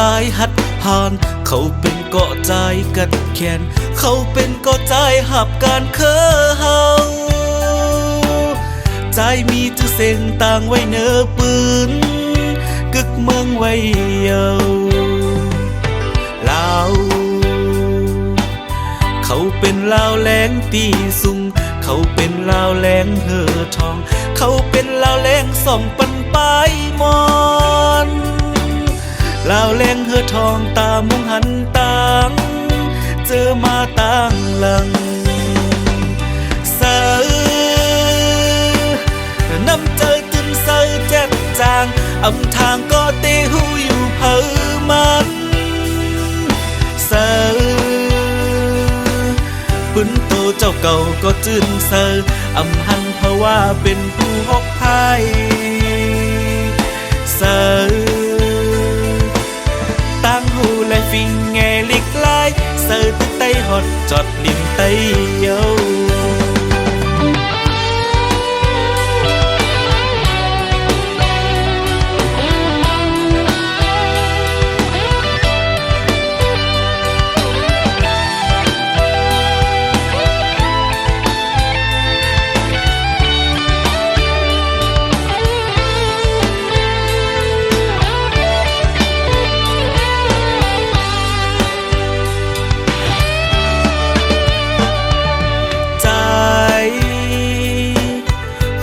ายหัดหานเขาเป็นเกาะใจกัดแขนเขาเป็นเกาะใจหับการเคอเฮาใจมีจื่อเส้นต่างไว้เนื้อปืนกึกเมืองไว้เยาลาวเขาเป็นลาวแหลงตีสุงเขาเป็นลาวแหลงเห่อทองเขาเป็นลาวแหลงส่องปันปลายมอนลาวแหลงเห่อทองตามุงหันต่างเจอมาต่างหลังเสือน้ำใจจึงเสือแจ่มจางอำทางก็เตหูอยู่เผอมันเสือปืนโตเจ้าเก่าก็จื่นเซออำหันเพราะว่าเป็นผู้ฮกพายเซอตั้งหูและฟิงแงลิกลายเซอตึกไตฮอดจอดลิมไตเยา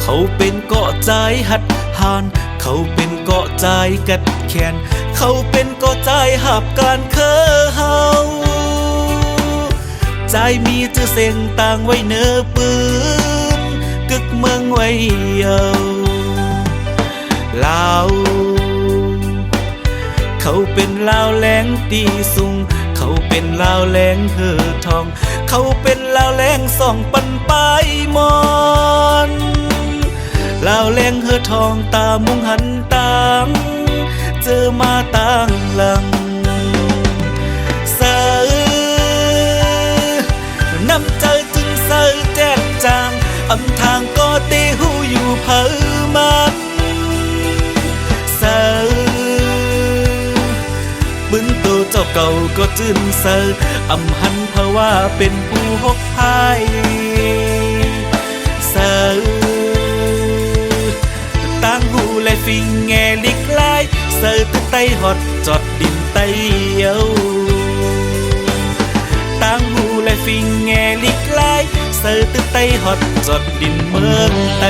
เขาเป็นเกาะใจหัดหานเขาเป็นเกาะใจกัดแขนเขาเป็นเกาะใจหับการเคอเฮาใจมีจื่อเส้นต่างไว้เนื้อปืนกึกเมืองไว้เยาลาวเขาเป็นลาวแหลงตีสุงเขาเป็นลาวแหลงเห่อทองเขาเป็นลาวแหลงส่องปันปลายมอนลาวแหลงเห่อทองตามุงหันต่างเจอมาต่างหลังเสือน้ำใจจึงเสือแจ่มจางอำทางก็เตหูอยู่เผอมันเสือปืนโตเจ้าเก่าก็จื่นเสืออำหันเพราะว่าเป็นผู้ฮกพายเสือตั้งหูและฟิงแงลิกลายเสือตึกไตฮอดจอดดินไตเยาตั้งหูและฟิงแงลิกลายเสือตึกไตฮอดจอดดินเมืองไต